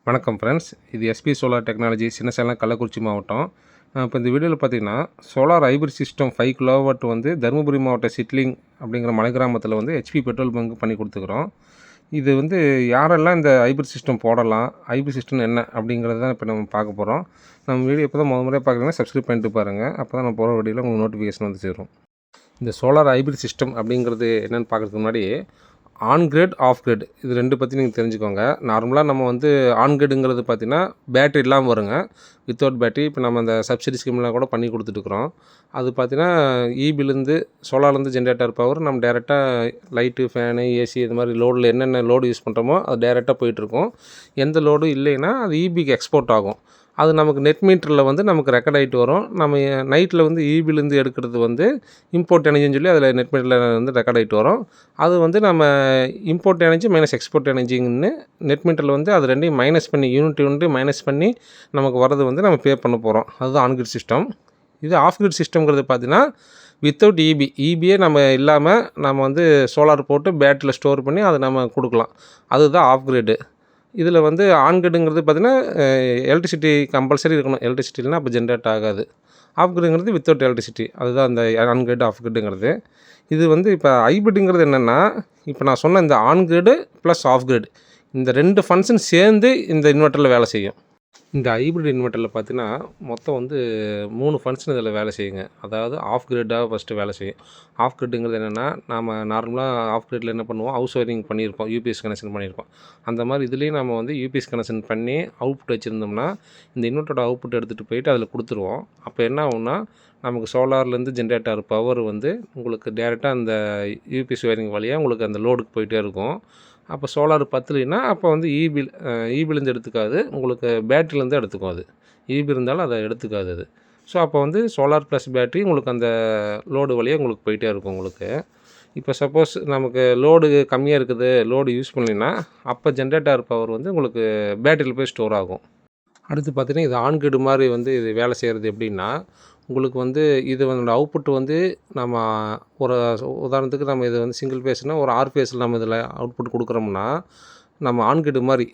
வணக்கம் ஃப்ரெண்ட்ஸ், இது SP solar technology, Chinnasalem, Kallakurichi மாவட்டம். இப்போ இந்த வீடியோவில் பார்த்தீங்கன்னா, சோலார் ஹைபிரிட் சிஸ்டம் 5 கிலோவாட் வந்து தருமபுரி மாவட்டம் சிட்லிங் அப்படிங்கிற மலை கிராமத்தில் வந்து ஹெச்பி பெட்ரோல் பங்க் பண்ணி கொடுத்துக்கிறோம். இது வந்து யாரெல்லாம் இந்த ஹைபிரிட் சிஸ்டம் போடலாம், ஹைபிரிட் சிஸ்டம் என்ன அப்படிங்கிறது தான் இப்போ நம்ம பார்க்க போகிறோம். நம்ம வீடியோ இப்போ தான் முறையாக பார்க்குறீங்கன்னா சப்ஸ்கிரைப் பண்ணிட்டு பாருங்கள். அப்போ தான் நம்ம போகிற வீடியோவில் உங்களுக்கு நோட்டிஃபிகேஷன் வந்து சேரும். இந்த சோலார் ஹைபிரிட் சிஸ்டம் அப்படிங்கிறது என்னென்னு பார்க்குறதுக்கு முன்னாடி ஆன் கிரேட், ஆஃப் கிரேட் இது ரெண்டு பற்றி நீங்கள் தெரிஞ்சுக்கோங்க. நார்மலாக நம்ம வந்து ஆன் கிரேடுங்கிறது பார்த்தீங்கன்னா பேட்டரி இல்லாமல் வருங்க, வித்தவுட் பேட்டரி. இப்போ நம்ம அந்த சப்சிடி ஸ்கீம்லாம் கூட பண்ணி கொடுத்துட்டுருக்குறோம். அது பார்த்தீங்கன்னா ஈபிலேருந்து சோலார்லேருந்து ஜென்ரேட்டர் பவர் நம்ம டேரெக்டாக லைட்டு, ஃபேனு, ஏசி இது மாதிரி லோடில் என்னென்ன லோடு யூஸ் பண்ணுறோமோ அது டேரெக்டாக போயிட்டுருக்கும். எந்த லோடும் இல்லைன்னா அது ஈபிக்கு எக்ஸ்போர்ட் ஆகும். அது நமக்கு நெட் மீட்டரில் வந்து நமக்கு ரெக்கார்ட் ஆகிட்டு வரும். நம்ம நைட்டில் வந்து ஈபிலேருந்து எடுக்கிறது வந்து இம்போர்ட் எனர்ஜின்னு சொல்லி அதில் நெட் மீட்டரில் வந்து ரெக்கார்ட் ஆகிட்டு வரும். அது வந்து நம்ம இம்போர்ட் எனர்ஜி மைனஸ் எக்ஸ்போர்ட் எனர்ஜின்னு நெட் மீட்டரில் வந்து அது ரெண்டையும் மைனஸ் பண்ணி யூனிட் மைனஸ் பண்ணி நமக்கு வரது வந்து நம்ம பே பண்ண போகிறோம். அதுதான் ஆன் கிரிட் சிஸ்டம். இது ஆஃப் கிரிட் சிஸ்டம்ங்கிறது பார்த்தீங்கன்னா வித்தவுட் ஈபியே நம்ம இல்லாமல் நம்ம வந்து சோலார் போட்டு பேட்டரியில் ஸ்டோர் பண்ணி அதை நம்ம கொடுக்கலாம். அதுதான் ஆஃப் கிரிட். இதில் வந்து ஆன் கிரிடுங்கிறது பார்த்திங்கன்னா எலக்ட்ரிசிட்டி கம்பல்சரி இருக்கணும். எலக்ட்ரிசிட்டி இல்லைனா அப்போ ஜென்ரேட் ஆகாது. ஆஃப் கிரிடுங்கிறது வித்தவுட் எலக்ட்ரிசிட்டி. அதுதான் அந்த ஆன் கிரிட், ஆஃப் கிரிடுங்கிறது. இது வந்து இப்போ ஹைபிரிட்டுங்கிறது என்னென்னா, இப்போ நான் சொன்ன இந்த on grid plus of grid இந்த ரெண்டு ஃபங்க்ஷன் சேர்ந்து இந்த இன்வெர்ட்டரில் வேலை செய்யும். இந்த ஹைப்ரிட் இன்வெர்ட்டரில் பார்த்தீங்கன்னா மொத்தம் வந்து 3 ஃபங்க்ஷன் இதில் வேலை செய்யுங்க. அதாவது ஆஃப் கிரிட்டாக ஃபஸ்ட்டு வேலை செய்யும். ஆஃப் கிரிட்டுங்கிறது என்னென்னா, நம்ம நார்மலாக ஆஃப் கிரிட்டில் என்ன பண்ணுவோம், ஹவுஸ் ஒயரிங் பண்ணியிருப்போம், யூபிஎஸ் கனெக்ஷன் பண்ணியிருப்போம். அந்த மாதிரி இதுலேயும் நம்ம வந்து யூபிஎஸ் கனெக்ஷன் பண்ணி அவுட்புட் வச்சுருந்தோம்னா இந்த இன்வெர்ட்டரோட அவுட்புட் எடுத்துகிட்டு போயிட்டு அதில் கொடுத்துருவோம். அப்போ என்ன ஆகும்னா, நமக்கு சோலார்லேருந்து ஜென்ரேட் ஆகிற பவர் வந்து உங்களுக்கு டேரெக்டாக அந்த யூபிஎஸ் ஒயரிங் வழியாக உங்களுக்கு அந்த லோடுக்கு போயிட்டே இருக்கும். அப்போ சோலார் பத்தலைன்னா அப்போ வந்து ஈபிலேருந்து எடுத்துக்காது, உங்களுக்கு பேட்டரிலேருந்து எடுத்துக்கும். அது ஈபி இருந்தாலும் அதை எடுத்துக்காது அது. ஸோ அப்போ வந்து சோலார் ப்ளஸ் பேட்டரி உங்களுக்கு அந்த லோடு வழியாக உங்களுக்கு போயிட்டே இருக்கும் உங்களுக்கு. இப்போ சப்போஸ் நமக்கு லோடு கம்மியாக இருக்குது, லோடு யூஸ் பண்ணிங்கன்னா அப்போ ஜென்ரேட் ஆகிற பவர் வந்து உங்களுக்கு பேட்டரியில் போய் ஸ்டோர் ஆகும். அடுத்து பார்த்தீங்கன்னா இது ஆன் கிரிட் மாதிரி வந்து இது வேலை செய்கிறது எப்படின்னா, உங்களுக்கு வந்து இது வந்து அவுட்புட் வந்து நம்ம ஒரு உதாரணத்துக்கு நம்ம இது வந்து சிங்கிள் ஃபேஸ்னால் ஒரு 6 ஃபேஸில் நம்ம இதில் அவுட்புட் கொடுக்குறோம்னா, நம்ம ஆன் கிரிட் மாதிரி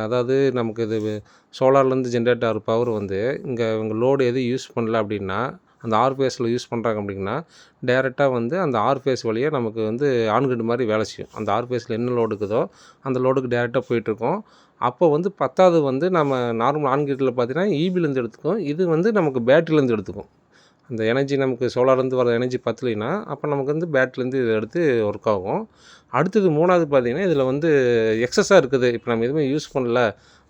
அதாவது நமக்கு இது சோலார்லேருந்து ஜென்ரேட் ஆகிற பவர் வந்து இவங்க லோடு எதுவும் யூஸ் பண்ணல அப்படின்னா, அந்த 6 ஃபேஸில் யூஸ் பண்ணுறாங்க அப்படின்னா டேரெக்டாக வந்து அந்த 6 ஃபேஸ் வழியாக நமக்கு வந்து ஆன் கிரிட் மாதிரி வேலை செய்யும். அந்த 6 ஃபேஸில் என்ன லோடு இருக்குதோ அந்த லோடுக்கு டேரெக்டாக போயிட்டுருக்கோம். அப்போ வந்து 10வது வந்து நம்ம நார்மல் ஆன் கிரிட்டில் பார்த்தீங்கன்னா ஈபிலேருந்து எடுத்துக்கும், இது வந்து நமக்கு பேட்டரிலேருந்து எடுத்துக்கும். அந்த எனர்ஜி நமக்கு சோலார்லேருந்து வர எனர்ஜி பத்தலைன்னா அப்போ நமக்கு வந்து பேட்டரிலேருந்து இதை எடுத்து ஒர்க் ஆகும். அடுத்தது 3வது பார்த்தீங்கன்னா இதில் வந்து எக்ஸஸாக இருக்குது, இப்போ நம்ம எதுவுமே யூஸ் பண்ணல,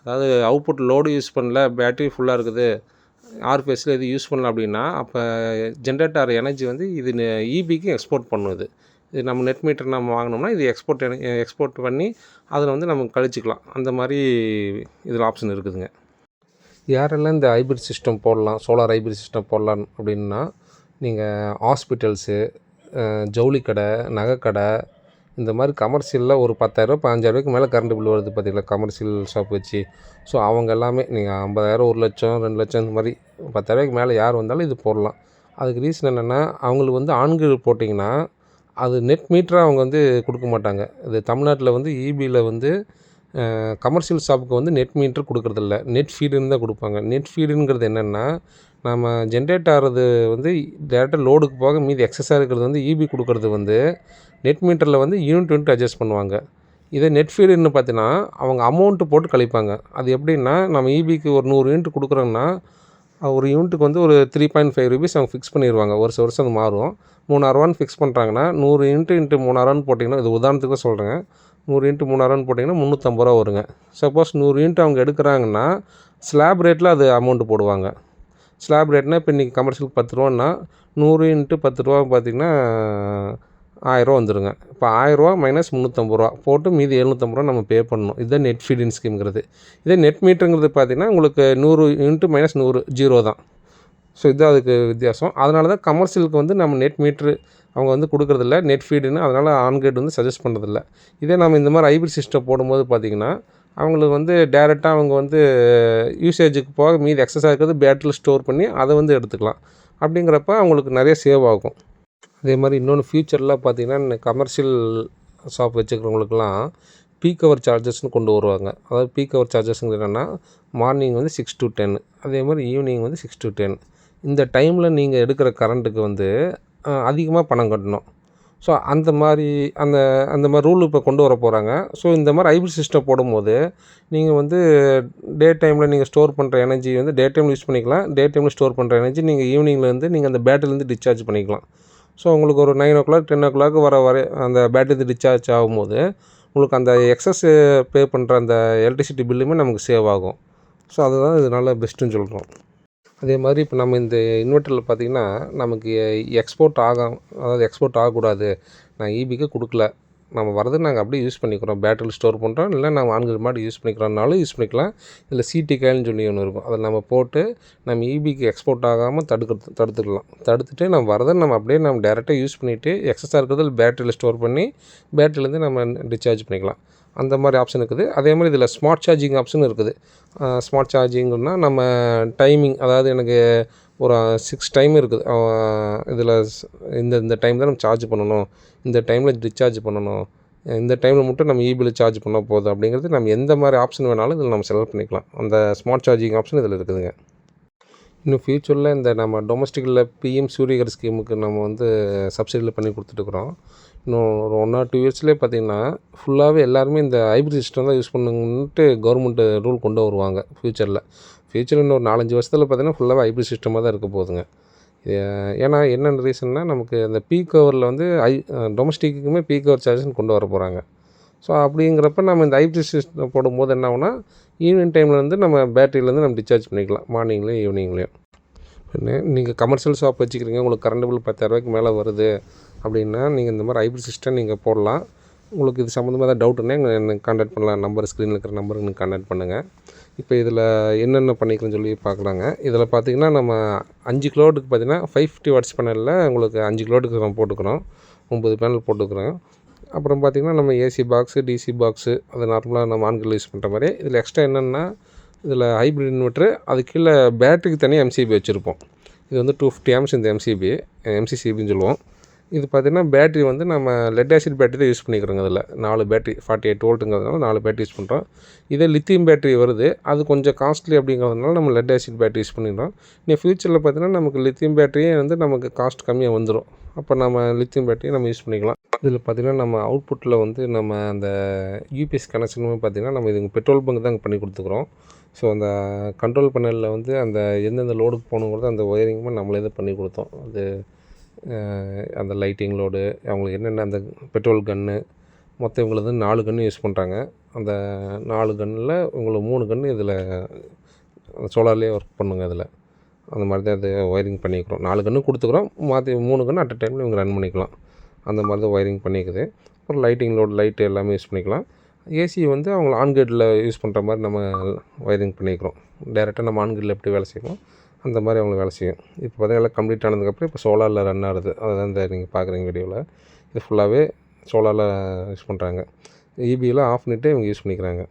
அதாவது அவுட்புட் லோடு யூஸ் பண்ணல, பேட்டரி ஃபுல்லாக இருக்குது, 6 ஃபேஸில் எது யூஸ் பண்ணல அப்படின்னா அப்போ ஜென்ரேட் ஆகிற எனர்ஜி வந்து இது ஈபிக்கு எக்ஸ்போர்ட் பண்ணுது. இது நம்ம நெட் மீட்டர் நம்ம வாங்கினோம்னா இது எக்ஸ்போர்ட் பண்ணி அதில் வந்து நம்ம கழிச்சிக்கலாம். அந்த மாதிரி இதில் ஆப்ஷன் இருக்குதுங்க. யாரெல்லாம் இந்த ஹைப்ரிட் சிஸ்டம் போடலாம், சோலார் ஹைப்ரிட் சிஸ்டம் போடலாம் அப்படின்னா, நீங்கள் ஹாஸ்பிட்டல்ஸு, ஜவுளி கடை, நகைக்கடை, இந்த மாதிரி கமர்ஷியலில் ஒரு 10,000 15,000 மேலே கரண்ட் பில் வருது பார்த்தீங்களா, கமர்ஷியல் ஷாப் வச்சு. ஸோ அவங்க எல்லாமே நீங்கள் 50,000 1 லட்சம் 2 லட்சம் இந்த மாதிரி 10,000 மேலே யார் வந்தாலும் இது போடலாம். அதுக்கு ரீசன் என்னென்னா, அவங்களுக்கு வந்து ஆன் கிரிட் போட்டிங்கன்னா அது நெட் மீட்டராக அவங்க வந்து கொடுக்க மாட்டாங்க. இது தமிழ்நாட்டில் வந்து ஈபியில் வந்து கமர்ஷியல் ஷாப்புக்கு வந்து நெட் மீட்டர் கொடுக்குறதில்ல, நெட் ஃபீடுன்னு தான் கொடுப்பாங்க. நெட் ஃபீடுங்கிறது என்னென்னா, நம்ம ஜென்ரேட் ஆகிறது வந்து டேரெக்டாக லோடுக்கு போக மீதி எக்ஸஸாக இருக்கிறது வந்து ஈபி கொடுக்குறது வந்து நெட் மீட்டரில் வந்து யூனிட் அட்ஜஸ்ட் பண்ணுவாங்க. இதே நெட் ஃபீடுன்னு பார்த்தீங்கன்னா அவங்க அமௌண்ட்டு போட்டு கழிப்பாங்க. அது எப்படின்னா, நம்ம ஈபிக்கு ஒரு 100 யூனிட் கொடுக்குறோன்னா ஒரு யூனிட்டுக்கு வந்து ஒரு 3.5 ரூபீஸ் அவங்க ஃபிக்ஸ் பண்ணிடுவாங்க. வருஷம் அது மாறும். 3000 ஃபிக்ஸ் பண்ணுறாங்கன்னா 100 யூனிட் இன்ட்டு 3000 போட்டிங்கன்னா, இது உதாரணத்துக்கு தான் சொல்கிறேங்க, 100 இன்ட்டு 3000 போட்டிங்கன்னா 350 ரூபா வருங்க. சப்போஸ் 100 யூனிட் அவங்க எடுக்கிறாங்கன்னா ஸ்லாப் ரேட்டில் அது அமௌண்ட்டு போடுவாங்க. ஸ்லாப் ரேட்னால் இப்போ இன்றைக்கி கமர்ஷியலுக்கு 10 ரூபான்னா 100 இன்ட்டு 10 ரூபா பார்த்திங்கன்னா 1000 ரூபா வந்துடுங்க. இப்போ 1000 ரூபா மைனஸ் 350 ரூபா போட்டு மீதி 750 ரூபா நம்ம பே பண்ணணும். இதுதான் நெட் ஃபீடிங் ஸ்கீம்ங்கிறது. இதே நெட் மீட்டருங்கிறது பார்த்திங்கன்னா உங்களுக்கு 100 யூனிட்டு மைனஸ் 100 0 தான். ஸோ இதுதான் அதுக்கு வித்தியாசம். அதனால தான் கமர்ஷியலுக்கு வந்து நம்ம நெட் மீட்ரு அவங்க வந்து கொடுக்குறதில்ல, நெட் ஃபீடுன்னு. அதனால் ஆன் கிரிட் வந்து சஜஸ்ட் பண்ணுறதில்ல. இதே நம்ம இந்த மாதிரி ஹைப்ரிட் சிஸ்டம் போடும்போது பார்த்திங்கன்னா அவங்களுக்கு வந்து டேரெக்டாக அவங்க வந்து யூசேஜுக்கு போக மீதி எக்ஸஸாக இருக்கிறது பேட்டரியில் ஸ்டோர் பண்ணி அதை வந்து எடுத்துக்கலாம். அப்படிங்கிறப்ப அவங்களுக்கு நிறைய சேவ் ஆகும். அதே மாதிரி இன்னொன்று ஃப்யூச்சரில் பார்த்திங்கன்னா கமர்ஷியல் ஷாப் வச்சுக்கிறவங்களுக்கெல்லாம் பீக் ஹவர் சார்ஜஸ்னு கொண்டு வருவாங்க. அதாவது பீக் ஹவர் சார்ஜஸ்ங்கிறது என்னென்னா, மார்னிங் வந்து 6 to 10, அதே மாதிரி ஈவினிங் வந்து 6 to 10. இந்த டைமில் நீங்கள் எடுக்கிற கரண்ட்டுக்கு வந்து அதிகமாக பணம் கட்டணும். ஸோ அந்த மாதிரி ரூல் இப்போ கொண்டு வர போகிறாங்க. ஸோ இந்த மாதிரி ஹைப்ரிட் சிஸ்டம் போடும்போது நீங்கள் வந்து டே டைமில் நீங்கள் ஸ்டோர் பண்ணுற எனர்ஜி வந்து டே டைமில் யூஸ் பண்ணிக்கலாம். டே டைமில் ஸ்டோர் பண்ணுற எனர்ஜி நீங்கள் ஈவினிங்லேருந்து நீங்கள் அந்த பேட்டரிலேருந்து டிஸ்சார்ஜ் பண்ணிக்கலாம். ஸோ உங்களுக்கு ஒரு 9 o'clock 10 o'clock வரை அந்த பேட்டரி டிஸ்சார்ஜ் ஆகும்போது உங்களுக்கு அந்த எக்ஸஸ் பே பண்ணுற அந்த எலக்ட்ரிசிட்டி பில்லுமே நமக்கு சேவ் ஆகும். ஸோ அதுதான் இதனால் பெஸ்ட்டுன்னு சொல்கிறோம். அதே மாதிரி இப்போ நம்ம இந்த இன்வெர்ட்டரில் பார்த்திங்கன்னா நமக்கு அதாவது எக்ஸ்போர்ட் ஆகக்கூடாது, நான் ஈபிக்கு கொடுக்கல, நம்ம வரது நாங்கள் அப்படியே யூஸ் பண்ணிக்கிறோம், பேட்டரியில் ஸ்டோர் பண்ணுறோம், இல்லை நம்ம ஆன்கிரிட் மாதிரி யூஸ் பண்ணிக்கிறோம்னாலும் யூஸ் பண்ணிக்கலாம். இதில் சிடிகேல்னு சொல்லி ஒன்று இருக்கும், அதில் நம்ம போட்டு நம்ம ஈபிக்கு எக்ஸ்போர்ட் ஆகாமல் தடுத்துக்கலாம். தடுத்துட்டு நம்ம வரதை நம்ம அப்படியே நம்ம டேரெக்டாக யூஸ் பண்ணிவிட்டு எக்ஸஸாக இருக்கிறது பேட்டரியில் ஸ்டோர் பண்ணி பேட்டரியிலேருந்து நம்ம டிஸ்சார்ஜ் பண்ணிக்கலாம். அந்த மாதிரி ஆப்ஷன் இருக்குது. அதே மாதிரி இதில் ஸ்மார்ட் சார்ஜிங் ஆப்ஷன் இருக்குது. ஸ்மார்ட் சார்ஜிங்னா நம்ம டைமிங், அதாவது எனக்கு ஒரு 6 டைம் இருக்குது இதில், இந்த டைம் தான் நம்ம சார்ஜ் பண்ணணும், இந்த டைமில் டிஸ்சார்ஜ் பண்ணணும், இந்த டைமில் மட்டும் நம்ம ஈபியில் சார்ஜ் பண்ணால் போதும் அப்படிங்கிறது நம்ம எந்த மாதிரி ஆப்ஷன் வேணாலும் இதில் நம்ம செலக்ட் பண்ணிக்கலாம். அந்த ஸ்மார்ட் சார்ஜிங் ஆப்ஷன் இதில் இருக்குதுங்க. இன்னும் ஃப்யூச்சரில் இந்த நம்ம டொமஸ்டிக்கில் பிஎம் சூரியகர் ஸ்கீமுக்கு நம்ம வந்து சப்சிடியில் பண்ணி கொடுத்துட்டுருக்குறோம். இன்னும் ஒரு 1 or 2 இயர்ஸ்லேயே பார்த்திங்கன்னா ஃபுல்லாகவே எல்லாருமே இந்த ஹைப்ரிட் சிஸ்டம் தான் யூஸ் பண்ணுங்கன்ட்டு கவர்மெண்ட்டு ரூல் கொண்டு வருவாங்க ஃப்யூச்சரில். இன்னும் ஒரு 4-5 வருஷத்தில் பார்த்திங்கன்னா ஃபுல்லாகவே ஹைப்ரிட் சிஸ்டமாக தான் இருக்க போகுதுங்க. ஏன்னா என்னென்ன ரீசன்னா, நமக்கு அந்த பீக் ஹவரில் வந்து டொமஸ்டிக்குமே பீக் ஹவர் சார்ஜஸ்ன்னு கொண்டு வர போகிறாங்க. ஸோ அப்படிங்கிறப்ப நம்ம இந்த ஹைப்ரிட் சிஸ்டம் போடும்போது என்ன ஆகுனா, ஈவினிங் டைமில் வந்து நம்ம பேட்டரியிலேருந்து நம்ம டிஸ்சார்ஜ் பண்ணிக்கலாம், மார்னிங்லேயும் ஈவினிங்லேயும். நீங்கள் கமர்ஷியல் ஷாப் வச்சுக்கிறீங்க, உங்களுக்கு கரண்ட் பில் 10,000 மேலே வருது அப்படின்னா நீங்கள் இந்த மாதிரி ஹைப்ரிட் சிஸ்டம் நீங்கள் போடலாம். உங்களுக்கு இது சம்மந்தமாக ஏதாவது டவுட்டுன்னா எனக்கு கான்டாக்ட் பண்ணலாம். நம்பர் ஸ்க்ரீனில் இருக்கிற நம்பருக்கு நீங்கள் கான்டாக்ட் பண்ணுங்கள். இப்போ இதில் என்னென்ன பண்ணிக்கிறேன்னு சொல்லி பார்க்கலாங்க. இதில் பார்த்திங்கன்னா நம்ம 5 கிலோவாட்டுக்கு பார்த்திங்கன்னா 550 வாட்ஸ் பேனலில் உங்களுக்கு 5 கிலோவாட்டுக்கு நம்ம போட்டுக்கிறோம், 9 பேனல் போட்டுக்கிறோம். அப்புறம் பார்த்திங்கன்னா நம்ம ஏசி பாக்ஸு, டிசி பாக்ஸு, அது நார்மலாக நம்ம ஆன்கிரில் யூஸ் பண்ணுற மாதிரி. இதில் எக்ஸ்ட்ரா என்னென்னா, இதில் ஹைப்ரிட் இன்வெர்ட்ரு, அது கீழே பேட்டரிக்கு தனியாக எம்சிபி வச்சுருப்போம். இது வந்து 250 amps இந்த எம்சிசிபின்னு சொல்லுவோம். இது பார்த்திங்கன்னா பேட்டரி வந்து நம்ம லெட் ஆசிட் பேட்டரி தான் யூஸ் பண்ணிக்கிறோங்க. இதில் 4 பேட்டரி 48 வோல்ட்டுங்கிறதுனால 4 பேட்டரி யூஸ் பண்ணுறோம். இதே லித்தியம் பேட்டரி வருது, அது கொஞ்சம் காஸ்ட்லி அப்படிங்கிறதுனால நம்ம லெட் ஆசிட் பேட்டரி யூஸ் பண்ணிடுறோம். இன்னும் ஃப்யூச்சரில் பார்த்திங்கன்னா நமக்கு லித்தியம் பேட்டரியே வந்து நமக்கு காஸ்ட் கம்மியாக வந்துடும். அப்போ நம்ம லித்தியம் பேட்டரியை நம்ம யூஸ் பண்ணிக்கலாம். இதில் பார்த்திங்கன்னா நம்ம அவுட்புட்டில் வந்து நம்ம அந்த யூபிஎஸ் கனெக்ஷனுமே பார்த்திங்கன்னா நம்ம இது பெட்ரோல் பங்க் தான் பண்ணி கொடுத்துக்குறோம். ஸோ அந்த கண்ட்ரோல் பேனலில் வந்து அந்த எந்தெந்த லோடுக்கு போகணுங்கிறது அந்த ஒயரிங்குமே நம்மளே தான் பண்ணி கொடுத்தோம். அது அந்த லைட்டிங் லோடு, அவங்களுக்கு என்னென்ன அந்த பெட்ரோல் கன்று, மொத்தம் இவங்களுக்கு 4 கன்று யூஸ் பண்ணுறாங்க. அந்த 4 கன்னில் உங்களுக்கு 3 கன்று இதில் சோலார்லேயே ஒர்க் பண்ணுங்க. அதில் அந்த மாதிரி தான் அது ஒயரிங் பண்ணிக்கிறோம். 4 கன்று கொடுத்துக்குறோம், மாற்றி 3 கன்று அட் அ டைமில் இவங்க ரன் பண்ணிக்கலாம். அந்த மாதிரி தான் ஒயரிங் பண்ணிக்குது. அப்புறம் லைட்டிங் லோடு, லைட்டு எல்லாமே யூஸ் பண்ணிக்கலாம். ஏசி வந்து அவங்க ஆன்கிரிட்டில் யூஸ் பண்ணுற மாதிரி நம்ம ஒயரிங் பண்ணிக்கிறோம். டேரெக்டாக நம்ம ஆன்கிரிட்டில் எப்படி வேலை செய்வோம் அந்த மாதிரி அவங்களுக்கு வேலை செய்யும். இப்போ பார்த்திங்கன்னா எல்லாம் கம்ப்ளீட் ஆனதுக்கப்புறம் இப்போ சோலாரில் ரன் ஆகுது. அதுதான் இந்த நீங்கள் பார்க்குறீங்க வீடியோவில். இது ஃபுல்லாகவே சோலாரில் யூஸ் பண்ணுறாங்க. ஈபியில் ஆஃப் பண்ணிவிட்டு இவங்க யூஸ் பண்ணிக்கிறாங்க.